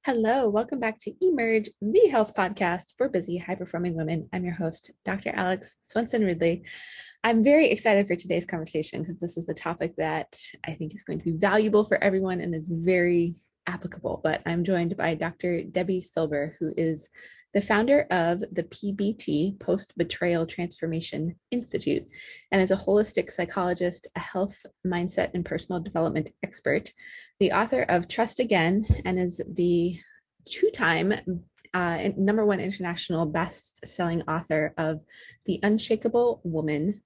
Hello, welcome back to Emerge, the health podcast for busy, high-performing women. I'm your host, Dr. Alex Swenson Ridley. I'm very excited for today's conversation because this is a topic that I think is going to be valuable for everyone and is very applicable. But I'm joined by Dr. Debi Silber, who is the founder of the PBT, Post-Betrayal Transformation Institute, and is a holistic psychologist, a health, mindset, and personal development expert, the author of Trust Again, and is the two-time number one international best-selling author of The Unshakable Woman,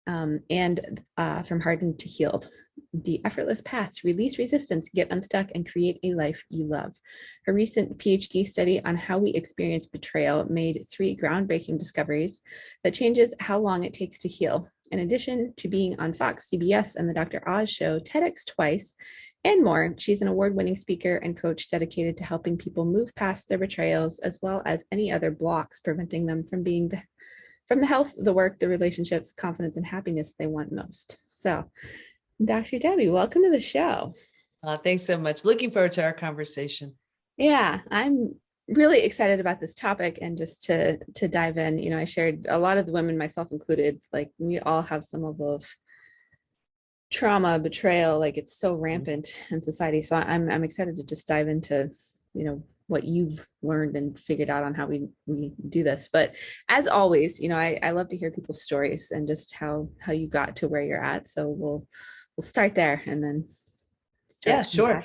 and From Hardened to Healed, The Effortless Path to Release Resistance, Get Unstuck, and Create a Life You Love. Her recent PhD study on how we experience betrayal made 3 groundbreaking discoveries that changes how long it takes to heal. In addition to being on Fox, CBS, and the Dr. Oz show, TEDx twice, and more, she's an award-winning speaker and coach dedicated to helping people move past their betrayals, as well as any other blocks preventing them from being from the health, the work, the relationships, confidence, and happiness they want most. So, Dr. Debi, welcome to the show. Thanks so much. Looking forward to our conversation. Yeah, I'm really excited about this topic, and just to dive in, I shared a lot of the women, myself included, like we all have some level of trauma, betrayal, like it's so rampant in society. So I'm excited to just dive into, what you've learned and figured out on how we do this. But as always, I love to hear people's stories and just how you got to where you're at. So we'll start there and then start. Yeah, sure.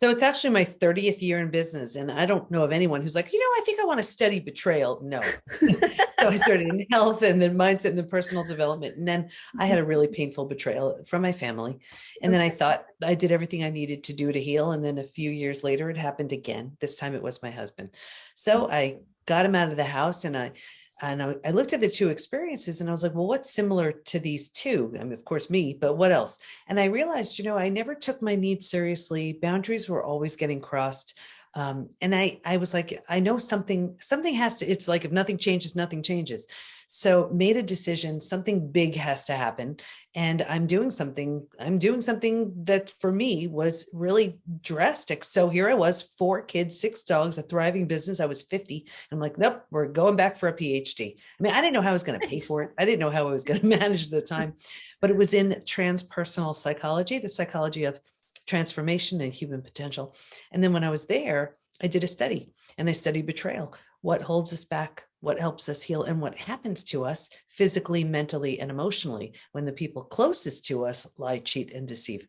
So it's actually my 30th year in business. And I don't know of anyone who's like, I think I want to study betrayal. No. So I started in health and then mindset and then personal development. And then I had a really painful betrayal from my family. And then I thought I did everything I needed to do to heal. And then a few years later, it happened again. This time it was my husband. So I got him out of the house and I looked at the 2 experiences and I was like, well, what's similar to these 2? I mean, of course, me, but what else? And I realized, I never took my needs seriously. Boundaries were always getting crossed. And I was like, I know something has to, it's like, if nothing changes, nothing changes. So made a decision, something big has to happen. And I'm doing something that for me was really drastic. So here I was, 4 kids, 6 dogs, a thriving business. I was 50. I'm like, nope, we're going back for a PhD. I mean, I didn't know how I was going to pay for it. I didn't know how I was going to manage the time, but it was in transpersonal psychology, the psychology of transformation and human potential. And then when I was there, I did a study and I studied betrayal. What holds us back, what helps us heal, and what happens to us physically, mentally, and emotionally when the people closest to us lie, cheat, and deceive.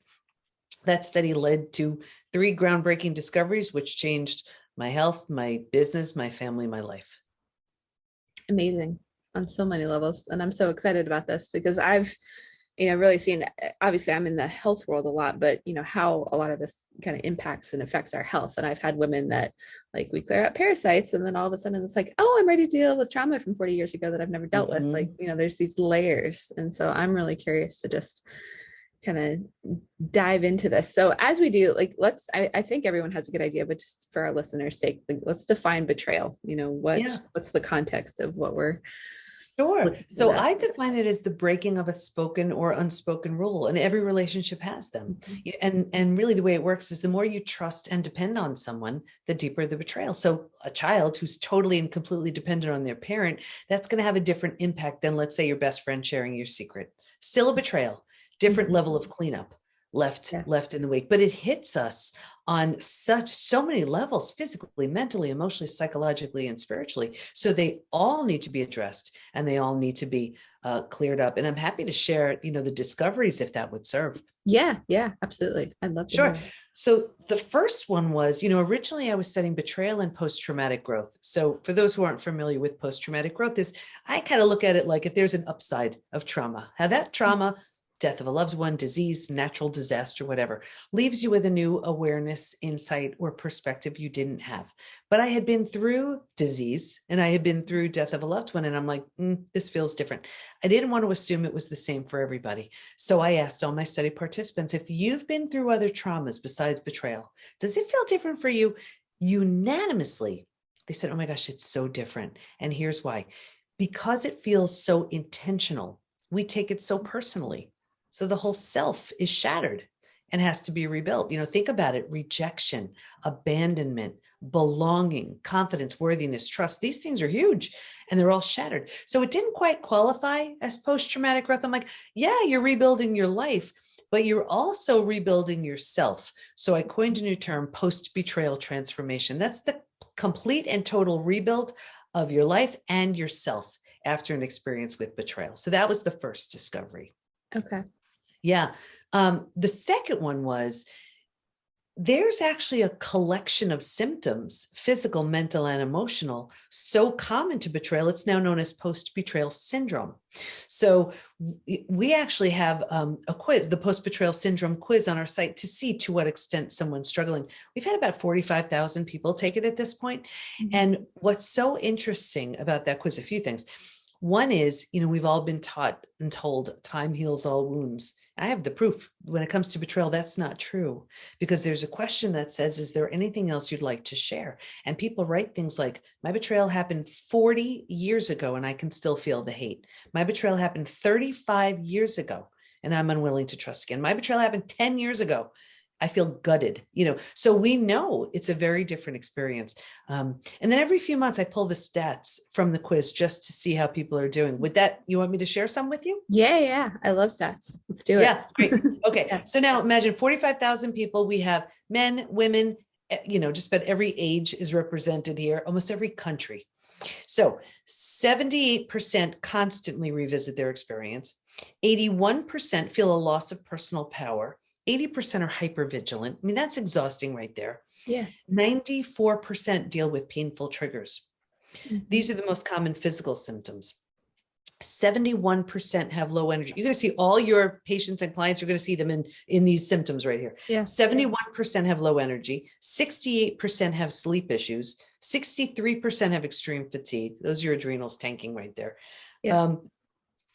That study led to 3 groundbreaking discoveries, which changed my health, my business, my family, my life. Amazing on so many levels. And I'm so excited about this because I've really seen, obviously I'm in the health world a lot, but how a lot of this kind of impacts and affects our health. And I've had women that like we clear out parasites and then all of a sudden it's like, oh, I'm ready to deal with trauma from 40 years ago that I've never dealt with. Like, there's these layers. And so I'm really curious to just kind of dive into this. So as we do, like, I think everyone has a good idea, but just for our listeners' sake, like, let's define betrayal. What's the context of what we're. Sure. So I define it as the breaking of a spoken or unspoken rule, and every relationship has them. And really the way it works is the more you trust and depend on someone, the deeper the betrayal. So a child who's totally and completely dependent on their parent, that's going to have a different impact than, let's say, your best friend sharing your secret. Still a betrayal, different level of cleanup left in the wake, but it hits us on so many levels, physically, mentally, emotionally, psychologically, and spiritually. So they all need to be addressed and they all need to be cleared up. And I'm happy to share, the discoveries if that would serve. Yeah, absolutely. I'd love to. Sure. So the first one was, originally I was studying betrayal and post-traumatic growth. So for those who aren't familiar with post-traumatic growth, I kind of look at it like if there's an upside of trauma, how that trauma, death of a loved one, disease, natural disaster, whatever, leaves you with a new awareness, insight, or perspective you didn't have. But I had been through disease and I had been through death of a loved one. And I'm like, this feels different. I didn't want to assume it was the same for everybody. So I asked all my study participants, if you've been through other traumas besides betrayal, does it feel different for you? Unanimously, they said, oh my gosh, it's so different. And here's why. Because it feels so intentional, we take it so personally. So the whole self is shattered. and has to be rebuilt. Think about it: rejection, abandonment, belonging, confidence, worthiness, trust. These things are huge and they're all shattered. So it didn't quite qualify as post-traumatic growth. I'm like, yeah, you're rebuilding your life, but you're also rebuilding yourself. So I coined a new term, post-betrayal transformation. That's the complete and total rebuild of your life and yourself after an experience with betrayal. So that was the first discovery. Okay. Yeah. The second one was, there's actually a collection of symptoms, physical, mental, and emotional, so common to betrayal. It's now known as post-betrayal syndrome. So we actually have a quiz, the post-betrayal syndrome quiz on our site, to see to what extent someone's struggling. We've had about 45,000 people take it at this point. Mm-hmm. And what's so interesting about that quiz, a few things. One is, we've all been taught and told time heals all wounds. I have the proof. When it comes to betrayal, that's not true, because there's a question that says, is there anything else you'd like to share? And people write things like, my betrayal happened 40 years ago and I can still feel the hate. My betrayal happened 35 years ago and I'm unwilling to trust again. My betrayal happened 10 years ago. I feel gutted, so we know it's a very different experience. And then every few months I pull the stats from the quiz just to see how people are doing. With that, you want me to share some with you? Yeah. I love stats. Let's do it. Yeah, great. Okay. Yeah. So now imagine 45,000 people. We have men, women, just about every age is represented here, almost every country. So 78% constantly revisit their experience. 81% feel a loss of personal power. 80% are hypervigilant. I mean, that's exhausting right there. Yeah. 94% deal with painful triggers. Mm-hmm. These are the most common physical symptoms. 71% have low energy. You're going to see all your patients and clients, you're going to see them in these symptoms right here. Yeah. 71% have low energy. 68% have sleep issues. 63% have extreme fatigue. Those are your adrenals tanking right there. Yeah.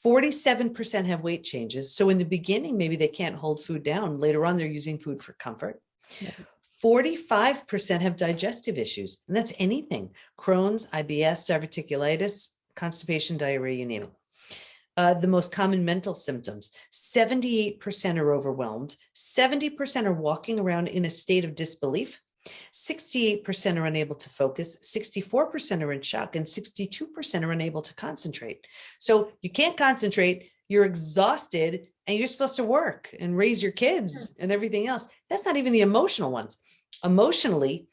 47% have weight changes. So in the beginning, maybe they can't hold food down. Later on, they're using food for comfort. Yeah. 45% have digestive issues, and that's anything: Crohn's, IBS, diverticulitis, constipation, diarrhea, you name it. The most common mental symptoms: 78% are overwhelmed, 70% are walking around in a state of disbelief, 68% are unable to focus, 64% are in shock, and 62% are unable to concentrate. So you can't concentrate, you're exhausted, and you're supposed to work and raise your kids and everything else. That's not even the emotional ones. Emotionally,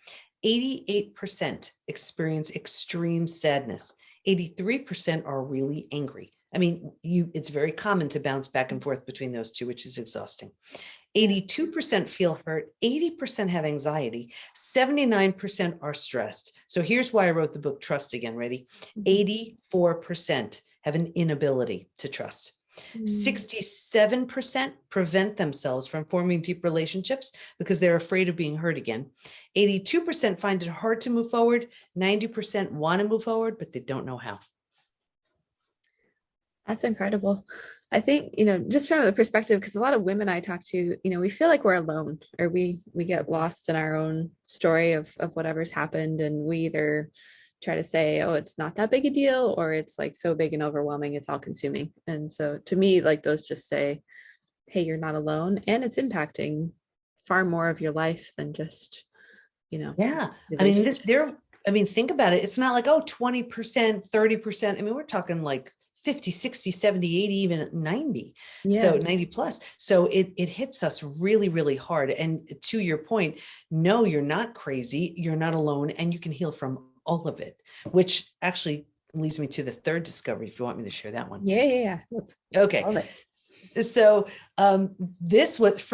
88% experience extreme sadness. 83% are really angry. I mean, it's very common to bounce back and forth between those two, which is exhausting. 82% feel hurt. 80% have anxiety. 79% are stressed. So here's why I wrote the book, Trust Again. Ready? 84% have an inability to trust. 67% prevent themselves from forming deep relationships because they're afraid of being hurt again. 82% find it hard to move forward. 90% want to move forward, but they don't know how. That's incredible. I think, just from the perspective, because a lot of women I talk to, we feel like we're alone, or we get lost in our own story of whatever's happened. And we either try to say, oh, it's not that big a deal, or it's like so big and overwhelming, it's all consuming. And so to me, like, those just say, hey, you're not alone. And it's impacting far more of your life than just, Yeah. I mean, think about it. It's not like, 20%, 30%. I mean, we're talking like 50, 60, 70, 80, even 90. Yeah. So 90 plus. So it hits us really, really hard. And to your point, no, you're not crazy. You're not alone, and you can heal from all of it, which actually leads me to the third discovery, if you want me to share that one. Yeah. Okay. So this was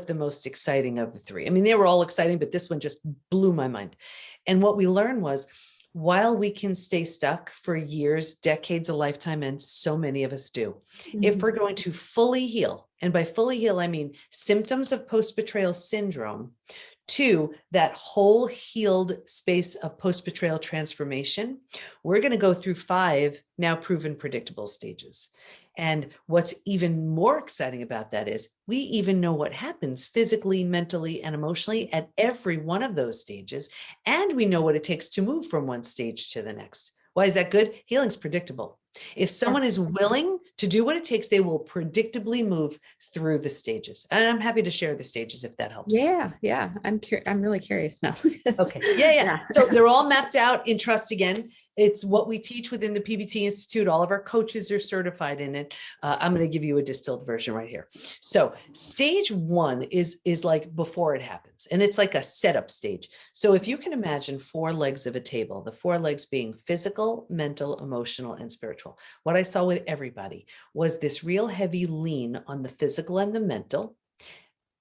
the most exciting of the three. I mean, they were all exciting, but this one just blew my mind. And what we learned was, while we can stay stuck for years, decades, a lifetime, and so many of us do, if we're going to fully heal, and by fully heal, I mean symptoms of post-betrayal syndrome, to that whole healed space of post-betrayal transformation, we're going to go through 5 now proven predictable stages. And what's even more exciting about that is we even know what happens physically, mentally, and emotionally at every one of those stages. And we know what it takes to move from one stage to the next. Why is that good? Healing's predictable. If someone is willing to do what it takes, they will predictably move through the stages. And I'm happy to share the stages if that helps. Yeah. I'm really curious now. Okay. Yeah. So they're all mapped out in Trust Again. It's what we teach within the PBT Institute. All of our coaches are certified in it. I'm going to give you a distilled version right here. So stage 1 is like before it happens, and it's like a setup stage. So if you can imagine 4 legs of a table, the 4 legs being physical, mental, emotional, and spiritual. What I saw with everybody was this real heavy lean on the physical and the mental,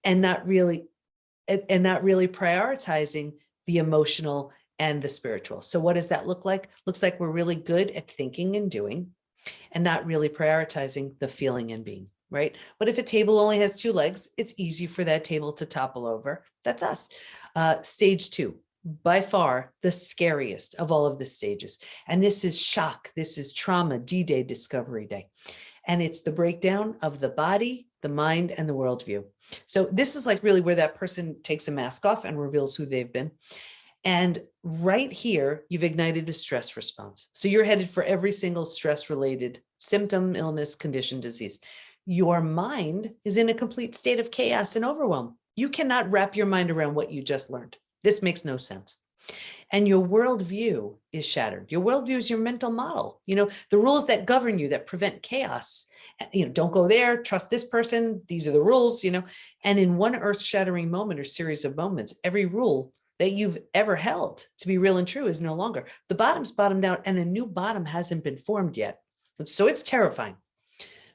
and not really prioritizing the emotional and the spiritual. So what does that look like? Looks like we're really good at thinking and doing and not really prioritizing the feeling and being, right? But if a table only has 2 legs, it's easy for that table to topple over. That's us. Stage 2, by far the scariest of all of the stages. And this is shock. This is trauma, D-Day, Discovery Day. And it's the breakdown of the body, the mind, and the worldview. So this is like really where that person takes a mask off and reveals who they've been. And right here, you've ignited the stress response. So you're headed for every single stress-related symptom, illness, condition, disease. Your mind is in a complete state of chaos and overwhelm. You cannot wrap your mind around what you just learned. This makes no sense. And your worldview is shattered. Your worldview is your mental model. The rules that govern you, that prevent chaos. Don't go there, trust this person. These are the rules, And in one earth-shattering moment or series of moments, every rule that you've ever held to be real and true is no longer. The bottom's bottomed out and a new bottom hasn't been formed yet. So it's terrifying.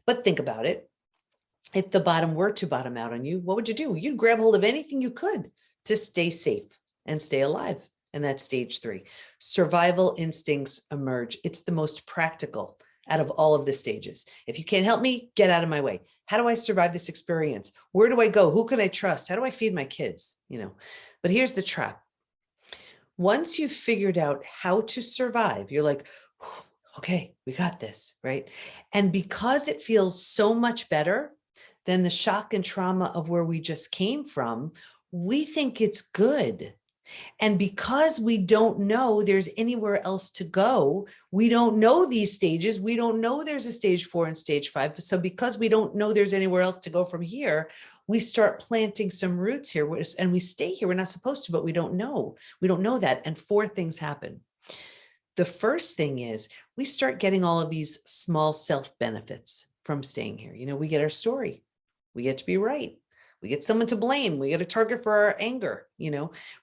But think about it. If the bottom were to bottom out on you, what would you do? You'd grab hold of anything you could to stay safe and stay alive. And that's stage 3. Survival instincts emerge. It's the most practical out of all of the stages. If you can't help me, get out of my way. How do I survive this experience? Where do I go? Who can I trust? How do I feed my kids? But here's the trap. Once you've figured out how to survive, you're like, okay, we got this, right? And because it feels so much better than the shock and trauma of where we just came from, we think it's good. And because we don't know there's anywhere else to go, we don't know these stages. We don't know there's a stage 4 and stage 5. So because we don't know there's anywhere else to go from here, we start planting some roots here and we stay here. We're not supposed to, but we don't know. We don't know that. And 4 things happen. The first thing is we start getting all of these small self-benefits from staying here. We get our story. We get to be right. We get someone to blame. We get a target for our anger.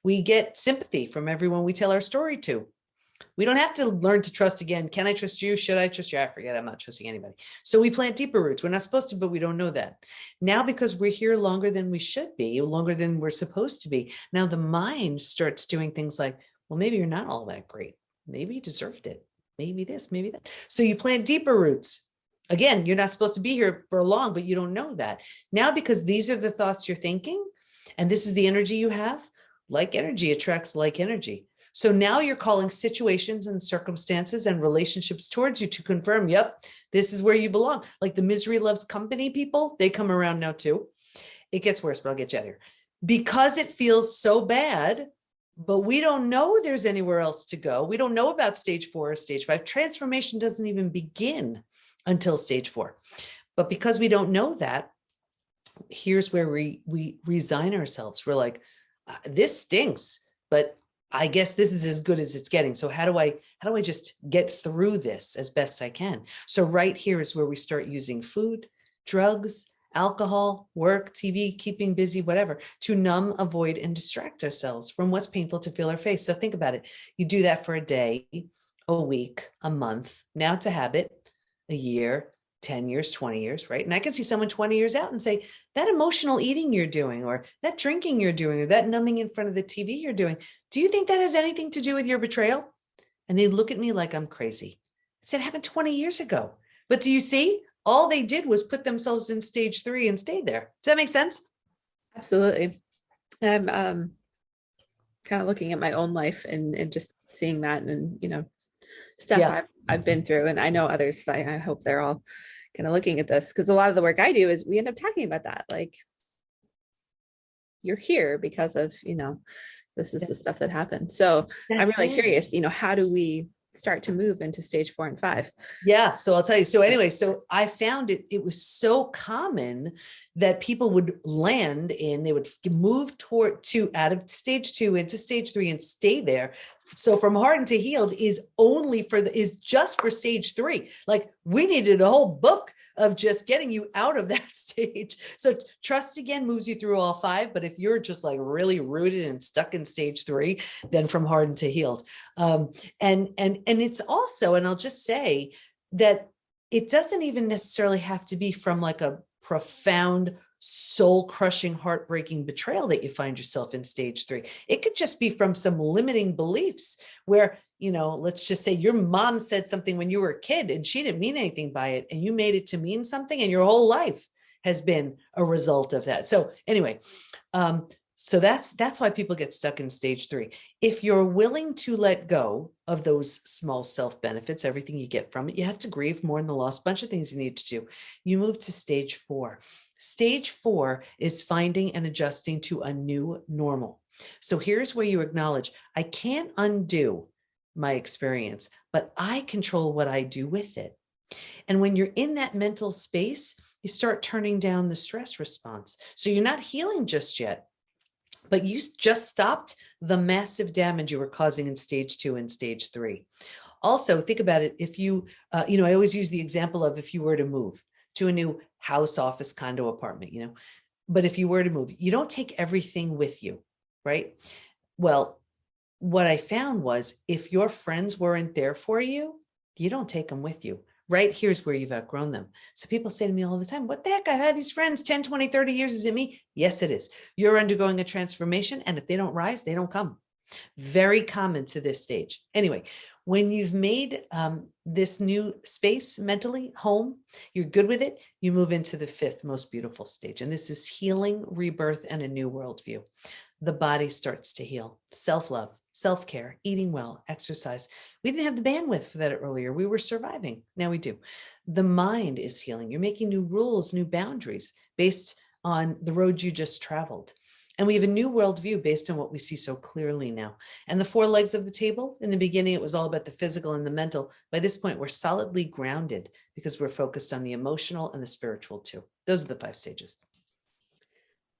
We get sympathy from everyone we tell our story to. We don't have to learn to trust again. Can I trust you? Should I trust you? I forget. I'm not trusting anybody. So we plant deeper roots. We're not supposed to, but we don't know that. Now, because we're here longer than we should be, longer than we're supposed to be, now the mind starts doing things like, well, maybe you're not all that great. Maybe you deserved it. Maybe this, maybe that. So you plant deeper roots. Again, you're not supposed to be here for long, but you don't know that. Now, because these are the thoughts you're thinking, and this is the energy you have, like energy attracts like energy. So now you're calling situations and circumstances and relationships towards you to confirm, yep, this is where you belong. Like the misery loves company people, they come around now too. It gets worse, but I'll get you out of here. Because it feels so bad, but we don't know there's anywhere else to go. We don't know about stage 4 or stage 5. Transformation doesn't even begin until stage 4. But because we don't know that, here's where we resign ourselves. We're like, this stinks, but I guess this is as good as it's getting. So how do I just get through this as best I can? So right here is where we start using food, drugs, alcohol, work, TV, keeping busy, whatever, to numb, avoid, and distract ourselves from what's painful to feel our face. So think about it. You do that for a day, a week, a month. Now it's a habit, a year, 10 years, 20 years, right? And I can see someone 20 years out and say, that emotional eating you're doing, or that drinking you're doing, or that numbing in front of the TV you're doing, do you think that has anything to do with your betrayal? And they look at me like I'm crazy. I said, it happened 20 years ago. But do you see? All they did was put themselves in stage 3 and stayed there. Does that make sense? Absolutely. I'm kind of looking at my own life and just seeing that and, stuff I've been through. And I know others, I hope they're all kind of looking at this, because a lot of the work I do is we end up talking about that. Like, you're here because of, this is the stuff that happened. So I'm really curious, how do we start to move into stage 4 and 5. Yeah. So I'll tell you. So anyway, so I found it was so common that people would land in, they would move out of stage 2 into stage 3 and stay there. So from hardened to healed is just for stage 3. Like we needed a whole book of just getting you out of that stage. So trust again moves you through all 5. But if you're just like really rooted and stuck in stage 3, then from hardened to healed. And it's also, and I'll just say that it doesn't even necessarily have to be from like a profound, soul-crushing, heartbreaking betrayal that you find yourself in stage 3. It could just be from some limiting beliefs where, let's just say your mom said something when you were a kid and she didn't mean anything by it, and you made it to mean something, and your whole life has been a result of that. So anyway, so that's why people get stuck in stage 3. If you're willing to let go of those small self benefits, everything you get from it, you have to grieve, mourn the loss, bunch of things you need to do. You move to stage 4. Stage 4 is finding and adjusting to a new normal. So here's where you acknowledge, I can't undo my experience, but I control what I do with it. And when you're in that mental space, you start turning down the stress response. So you're not healing just yet, but you just stopped the massive damage you were causing in stage 2 and stage 3. Also, think about it. If you, I always use the example of if you were to move to a new house, office, condo, apartment, but if you were to move, you don't take everything with you, right? Well, what I found was if your friends weren't there for you, you don't take them with you. Right here's where you've outgrown them. So people say to me all the time, what the heck? I had these friends 10, 20, 30 years. Is it me? Yes, it is. You're undergoing a transformation. And if they don't rise, they don't come. Very common to this stage. Anyway, when you've made this new space mentally, home, you're good with it, you move into the 5th most beautiful stage. And this is healing, rebirth, and a new worldview. The body starts to heal. Self-love, self-care, eating well, exercise. We didn't have the bandwidth for that earlier. We were surviving. Now we do. The mind is healing. You're making new rules, new boundaries based on the road you just traveled. And we have a new worldview based on what we see so clearly now. And the 4 legs of the table, in the beginning, it was all about the physical and the mental. By this point, we're solidly grounded because we're focused on the emotional and the spiritual too. Those are the 5 stages.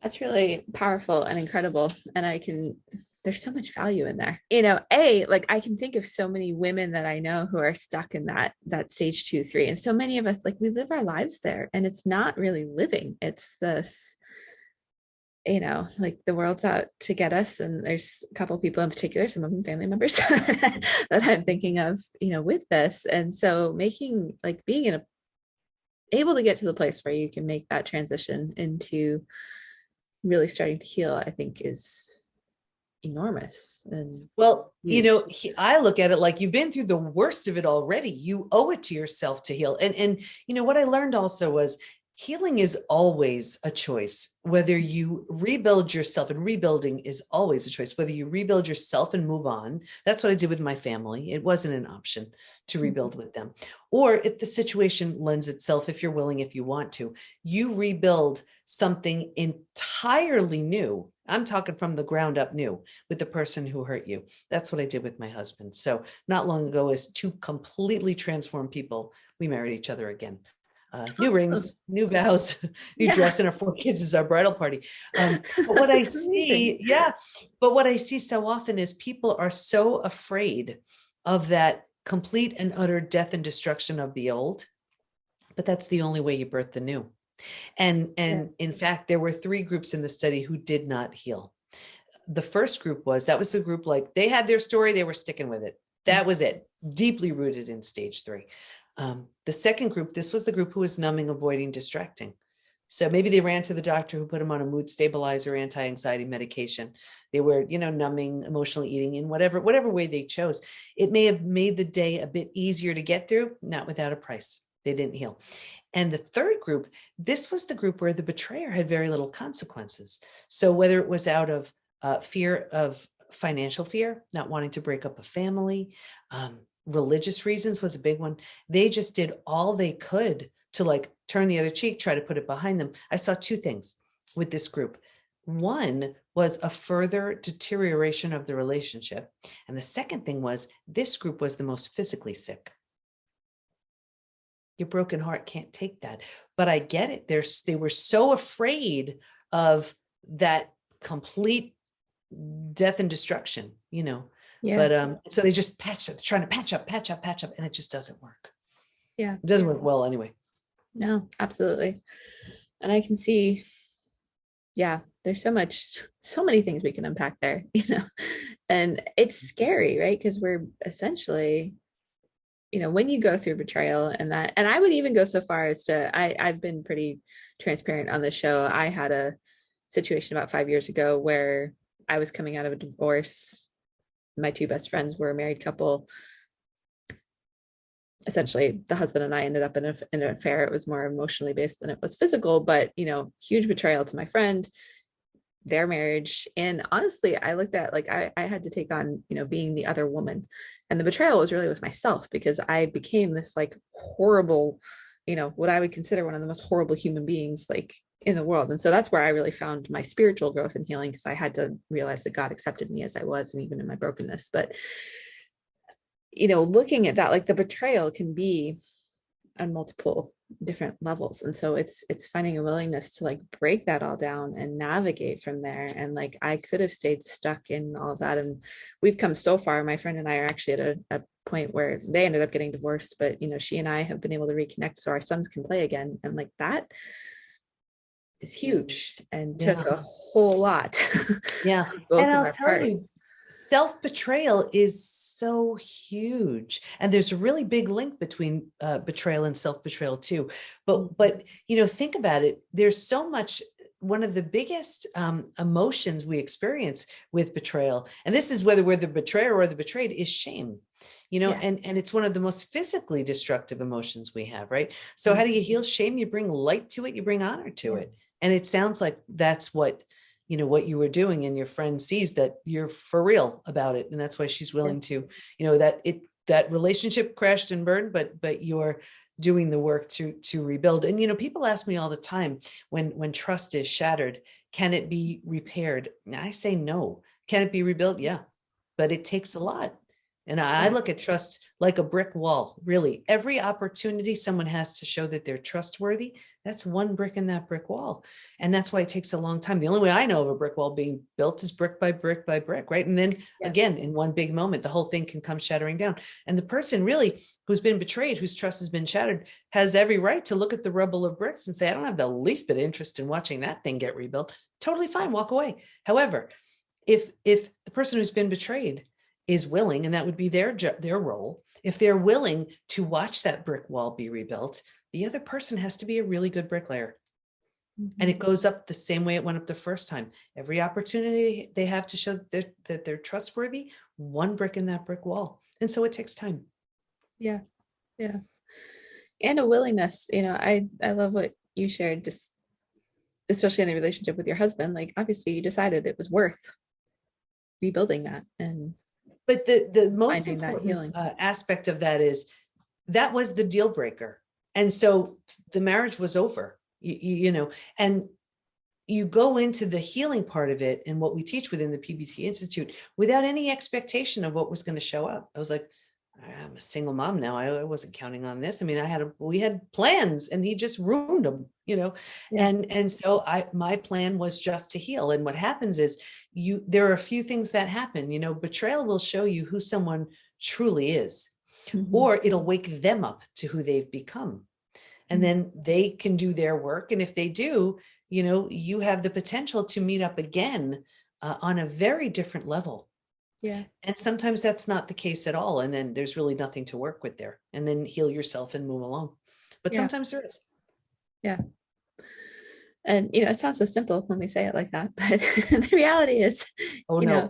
That's really powerful and incredible. And there's so much value in there. Like I can think of so many women that I know who are stuck in that stage 2, 3. And so many of us, like we live our lives there and it's not really living. It's this, like the world's out to get us. And there's a couple of people in particular, some of them family members that I'm thinking of, with this. And so being able to get to the place where you can make that transition into really starting to heal, I think is enormous. And well, I look at it like you've been through the worst of it already. You owe it to yourself to heal. And what I learned also was healing is always a choice, whether you rebuild yourself, and rebuilding is always a choice, whether you rebuild yourself and move on. That's what I did with my family. It wasn't an option to rebuild with them. Or if the situation lends itself, if you're willing, if you want to, you rebuild something entirely new. I'm talking from the ground up new with the person who hurt you. That's what I did with my husband. So not long ago, as 2 completely transformed people, we married each other again. New rings, new vows, new dress, and our 4 kids is our bridal party. But what I see, but what I see so often is people are so afraid of that complete and utter death and destruction of the old, but that's the only way you birth the new. And in fact, there were 3 groups in the study who did not heal. The first group that was the group, like they had their story, they were sticking with it. That was it, deeply rooted in stage 3. The second group, this was the group who was numbing, avoiding, distracting. So maybe they ran to the doctor who put them on a mood stabilizer, anti-anxiety medication. They were, numbing, emotionally eating in whatever way they chose. It may have made the day a bit easier to get through, not without a price. They didn't heal. And the third group, this was the group where the betrayer had very little consequences. So whether it was out of fear of financial fear, not wanting to break up a family, religious reasons was a big one. They just did all they could to turn the other cheek, try to put it behind them. I saw 2 things with this group. One was a further deterioration of the relationship. And the second thing was this group was the most physically sick. Your broken heart can't take that. But I get it. They were so afraid of that complete death and destruction, Yeah. But so they just trying to patch up, and it just doesn't work. Yeah. It doesn't work well anyway. No, absolutely. And I can see, yeah, there's so many things we can unpack there, and it's scary, right? Because we're essentially, when you go through betrayal and I would even go so far as to, I've been pretty transparent on this show. I had a situation about 5 years ago where I was coming out of a divorce. My two best friends were a married couple. Essentially, the husband and I ended up in an affair. It was more emotionally based than it was physical, but huge betrayal to my friend, their marriage. And honestly, I looked at, like, I had to take on, being the other woman. And the betrayal was really with myself, because I became this like horrible, what I would consider one of the most horrible human beings like in the world. And so that's where I really found my spiritual growth and healing, because I had to realize that God accepted me as I was, and even in my brokenness. But looking at that, like, the betrayal can be on multiple different levels. And so it's finding a willingness to like break that all down and navigate from there. And like, I could have stayed stuck in all of that. And we've come so far. My friend and I are actually at a point where they ended up getting divorced, but she and I have been able to reconnect so our sons can play again. And like, that is huge and took a whole lot. Yeah. Both and of I'll our tell parts. you, self-betrayal is so huge. And there's a really big link between betrayal and self-betrayal too. But think about it. There's so much. One of the biggest emotions we experience with betrayal, and this is whether we're the betrayer or the betrayed, is shame. And it's one of the most physically destructive emotions we have, right? So how do you heal shame? You bring light to it, you bring honor to it. And it sounds like that's what you were doing, and your friend sees that you're for real about it. And that's why she's willing to, that relationship crashed and burned, but you're doing the work to rebuild. And, people ask me all the time, when trust is shattered, can it be repaired? And I say, no. Can it be rebuilt? Yeah, but it takes a lot. And I look at trust like a brick wall, really. Every opportunity someone has to show that they're trustworthy, that's one brick in that brick wall. And that's why it takes a long time. The only way I know of a brick wall being built is brick by brick by brick, right? And then again, in one big moment, the whole thing can come shattering down. And the person really who's been betrayed, whose trust has been shattered, has every right to look at the rubble of bricks and say, I don't have the least bit of interest in watching that thing get rebuilt. Totally fine, walk away. However, if the person who's been betrayed is willing, and that would be their role, if they're willing to watch that brick wall be rebuilt, the other person has to be a really good bricklayer. And it goes up the same way it went up the first time. Every opportunity they have to show that they're trustworthy, one brick in that brick wall. And so it takes time. Yeah. And a willingness, I love what you shared, just especially in the relationship with your husband. Like, obviously you decided it was worth rebuilding that. But the most finding that healing important aspect of that is that was the deal breaker. And so the marriage was over, and you go into the healing part of it and what we teach within the PBT Institute without any expectation of what was going to show up. I was like, I'm a single mom now. I wasn't counting on this. I mean, we had plans, and he just ruined them, and so my plan was just to heal. And what happens is there are a few things that happen. Betrayal will show you who someone truly is, or it'll wake them up to who they've become. And then they can do their work. And if they do, you have the potential to meet up again on a very different level. Yeah. And sometimes that's not the case at all. And then there's really nothing to work with there, and then heal yourself and move along. But sometimes there is. Yeah. And, it sounds so simple when we say it like that, but the reality is,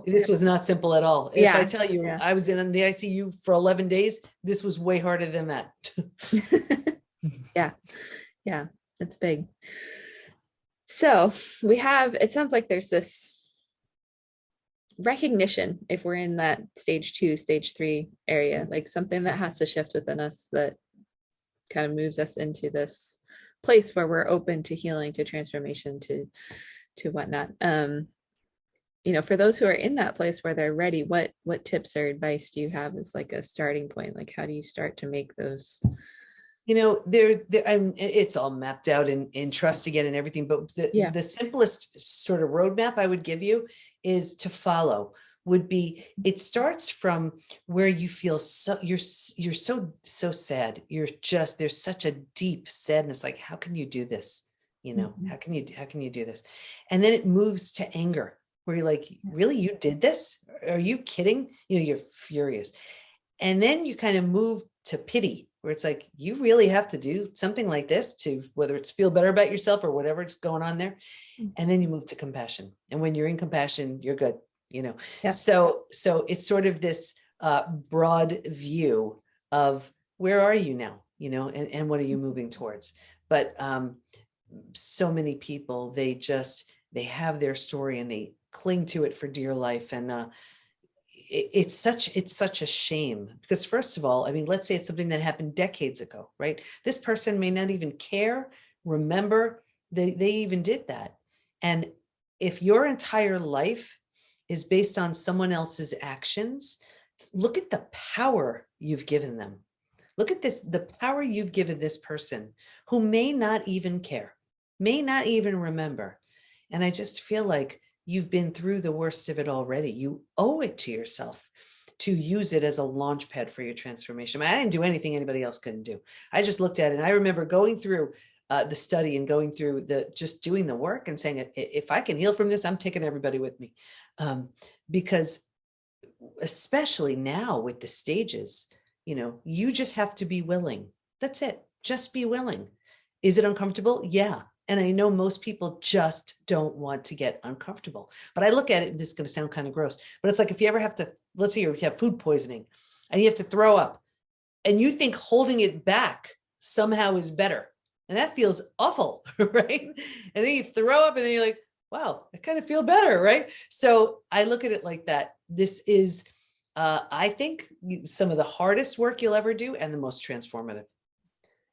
this was not simple at all. If I tell you, I was in the ICU for 11 days, this was way harder than that. Yeah. It's big. So it sounds like there's this recognition, if we're in that stage 2, stage 3 area, like something that has to shift within us that kind of moves us into this place where we're open to healing, to transformation, to to whatnot. For those who are in that place where they're ready, what tips or advice do you have as like a starting point? Like, how do you start to make those? It's all mapped out in Trust Again and everything, but the simplest sort of roadmap I would give you is to follow would be, it starts from where you feel you're so sad. There's such a deep sadness. Like, how can you do this? How can you do this? And then it moves to anger, where you're like, really, you did this? Are you kidding? You're furious. And then you kind of move to pity, where it's like, you really have to do something like this to, whether it's feel better about yourself or whatever's going on there. And then you move to compassion. And when you're in compassion, you're good, So it's sort of this broad view of where are you now, and what are you moving towards? But so many people, they have their story and they cling to it for dear life. And it's such a shame, because first of all, I mean, let's say it's something that happened decades ago, right? This person may not even care, remember they even did that. And if your entire life is based on someone else's actions, look at the power you've given them. Look at the power you've given this person who may not even care, may not even remember. And I just feel like you've been through the worst of it already. You owe it to yourself to use it as a launch pad for your transformation. I didn't do anything anybody else couldn't do. I just looked at it. And I remember going through the study and going through just doing the work and saying, if I can heal from this, I'm taking everybody with me. Because especially now with the stages, you just have to be willing. That's it. Just be willing. Is it uncomfortable? Yeah. And I know most people just don't want to get uncomfortable. But I look at it, and this is going to sound kind of gross, but it's like if you ever have to, let's say you have food poisoning and you have to throw up, and you think holding it back somehow is better. And that feels awful, right? And then you throw up and then you're like, wow, I kind of feel better, right? So I look at it like that. This is, I think, some of the hardest work you'll ever do and the most transformative.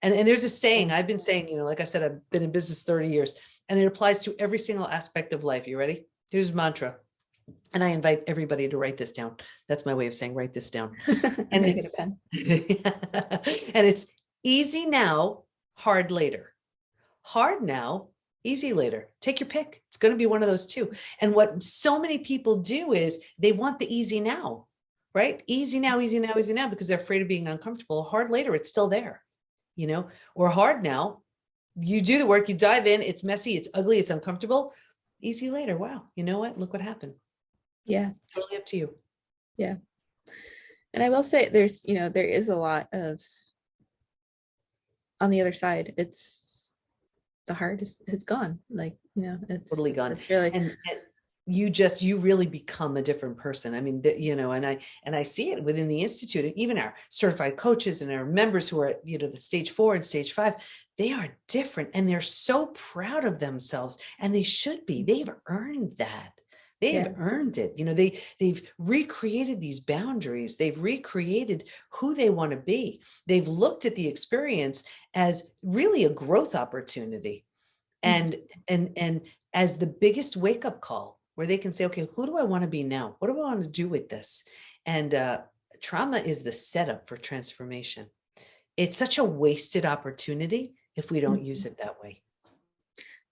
And there's a saying I've been saying, like I said, I've been in business 30 years, and it applies to every single aspect of life. You ready? Here's a mantra. And I invite everybody to write this down. That's my way of saying, write this down. And make it a pen. And it's easy now, hard later. Hard now, easy later. Take your pick. It's going to be one of those two. And what so many people do is they want the easy now, right? Easy now, easy now, easy now, because they're afraid of being uncomfortable. Hard later, it's still there. Or hard now, you do the work, you dive in, it's messy, it's ugly, it's uncomfortable. Easy later. Wow. You know what? Look what happened. Yeah. Totally up to you. Yeah. And I will say there is a lot of, on the other side, it's the hard is gone. Like, it's totally gone. It's really, and you really become a different person. I mean, and I see it within the Institute, even our certified coaches and our members who are at, the stage 4 and stage 5, they are different and they're so proud of themselves, and they should be. They've earned that. They've earned it. They've recreated these boundaries. They've recreated who they want to be. They've looked at the experience as really a growth opportunity, and as the biggest wake-up call, where they can say, okay, who do I want to be now? What do I want to do with this? And trauma is the setup for transformation. It's such a wasted opportunity if we don't use it that way.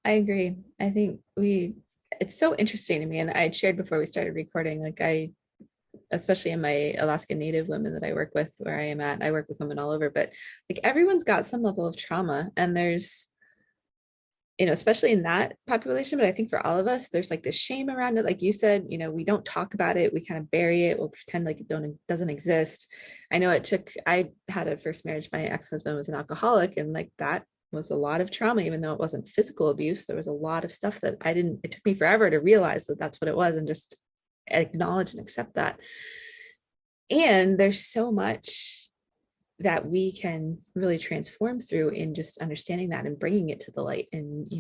I agree. I think it's so interesting to me. And I had shared before we started recording, like especially in my Alaska Native women that I work with, where I am at, I work with women all over, but like everyone's got some level of trauma, and there's, especially in that population, but I think for all of us, there's like this shame around it. Like you said, we don't talk about it. We kind of bury it. We'll pretend like it doesn't exist. I know I had a first marriage. My ex-husband was an alcoholic, and like that was a lot of trauma, even though it wasn't physical abuse. There was a lot of stuff that it took me forever to realize that that's what it was, and just acknowledge and accept that. And there's so much that we can really transform through in just understanding that and bringing it to the light, and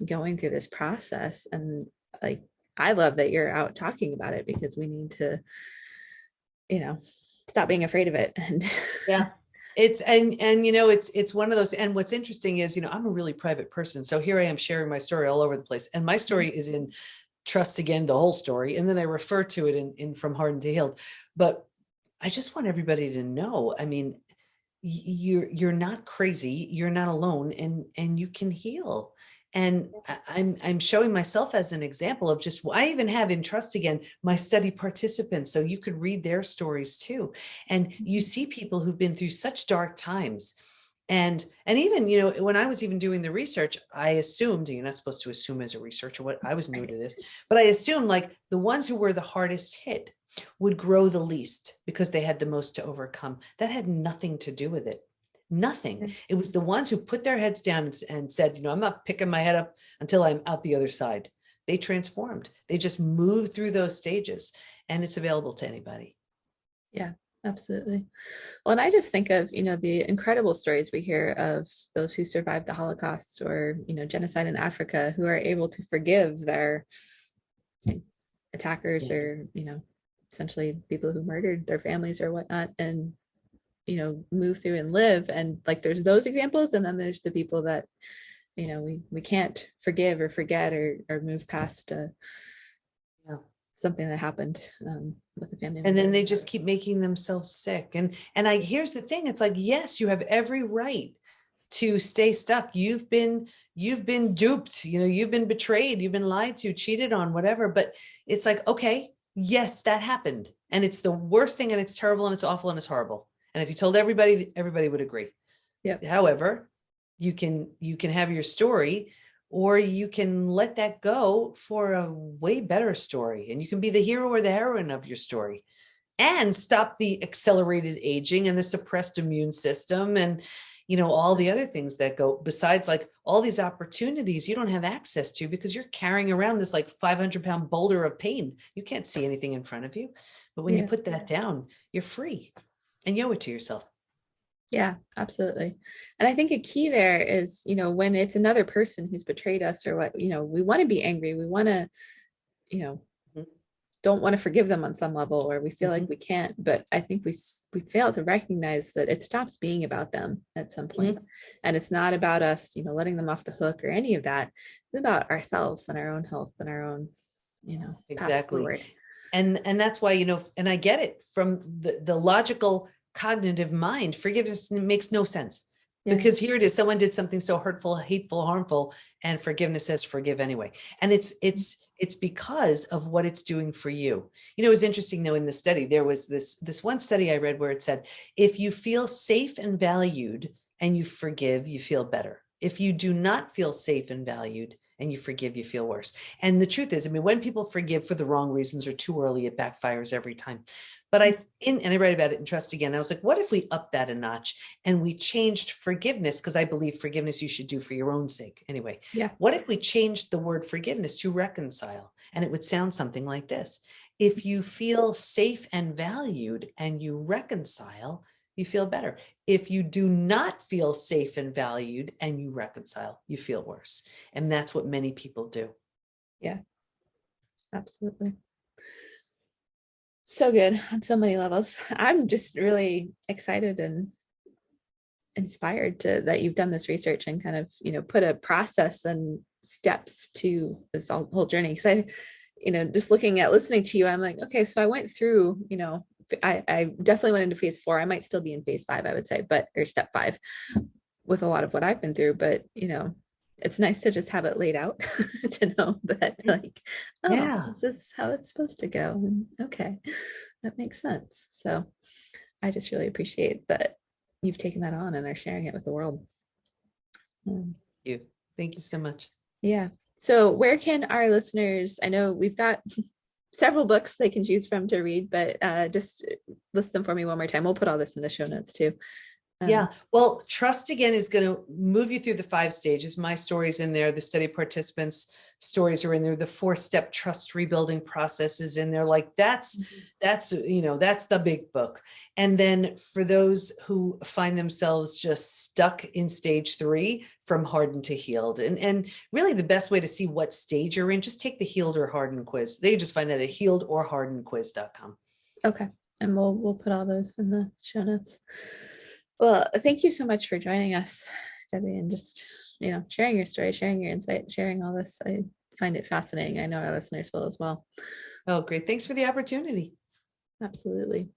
going through this process. And like, I love that you're out talking about it, because we need to stop being afraid of it. And It's one of those. And what's interesting is, I'm a really private person. So here I am sharing my story all over the place. And my story is in Trust Again, the whole story. And then I refer to it in From Hardened to Healed. But I just want everybody to know, I mean, you're not crazy, you're not alone, and you can heal. And I'm showing myself as an example of just, I even have in Trust Again my study participants, so you could read their stories too. And you see people who've been through such dark times. And even, when I was even doing the research, I assumed, you're not supposed to assume as a researcher, what I was new to this, but I assumed like the ones who were the hardest hit would grow the least because they had the most to overcome. That had nothing to do with it. Nothing. It was the ones who put their heads down and said, I'm not picking my head up until I'm out the other side. They transformed. They just moved through those stages, and it's available to anybody. Yeah, absolutely. Well, and I just think of, the incredible stories we hear of those who survived the Holocaust or, genocide in Africa, who are able to forgive their attackers or, essentially people who murdered their families or whatnot, and move through and live. And like there's those examples, and then there's the people that we can't forgive or forget or move past something that happened with a family member. And then they just keep making themselves sick. And here's the thing, it's like, yes, you have every right to stay stuck. You've been duped, you've been betrayed, you've been lied to, cheated on, whatever. But it's like, okay, yes, that happened. And it's the worst thing, and it's terrible, and it's awful, and it's horrible. And if you told everybody would agree. Yeah. However, you can have your story, or you can let that go for a way better story. And you can be the hero or the heroine of your story, and stop the accelerated aging and the suppressed immune system and, all the other things that go besides, like all these opportunities you don't have access to because you're carrying around this like 500-pound boulder of pain. You can't see anything in front of you. But when you put that down, you're free, and you owe it to yourself. Yeah, absolutely. And I think a key there is, when it's another person who's betrayed us or what, we want to be angry. We want to, don't want to forgive them on some level, or we feel like we can't. But I think we fail to recognize that it stops being about them at some point. And it's not about us, letting them off the hook or any of that. It's about ourselves and our own health and our own, path forward. And that's why, and I get it from the logical cognitive mind, forgiveness makes no sense. Because here it is, someone did something so hurtful, hateful, harmful, and forgiveness says forgive anyway. And it's because of what it's doing for you. It was interesting though, in the study, there was this one study I read where it said, if you feel safe and valued and you forgive, you feel better. If you do not feel safe and valued and you forgive, you feel worse. And the truth is, when people forgive for the wrong reasons or too early, it backfires every time. But I read about it in Trust Again. I was like, what if we up that a notch and we changed forgiveness? Because I believe forgiveness you should do for your own sake. Anyway, what if we changed the word forgiveness to reconcile? And it would sound something like this. If you feel safe and valued and you reconcile, you feel better. If you do not feel safe and valued and you reconcile, you feel worse. And that's what many people do. Yeah, absolutely. So good on so many levels. I'm just really excited and inspired that you've done this research and kind of, put a process and steps to this whole journey. Because just listening to you, I'm like, okay, so I went through, I definitely went into phase 4. I might still be in phase 5, I would say, or step 5 with a lot of what I've been through. But, it's nice to just have it laid out to know that this is how it's supposed to go. And okay, that makes sense. So I just really appreciate that you've taken that on and are sharing it with the world. Thank you so much. Yeah. So where can our listeners, I know we've got several books they can choose from to read, but just list them for me one more time. We'll put all this in the show notes too. Well, Trust Again is going to move you through the 5 stages. My story's in there. The study participants' stories are in there. The 4-step trust rebuilding process is in there. Like that's the big book. And then for those who find themselves just stuck in stage 3, From Hardened to Healed. And really the best way to see what stage you're in, just take the Healed or Hardened quiz. They just find that at healedorhardenedquiz.com. Okay. And we'll put all those in the show notes. Well, thank you so much for joining us, Debbie, and just, sharing your story, sharing your insight, sharing all this. I find it fascinating. I know our listeners will as well. Oh, great. Thanks for the opportunity. Absolutely.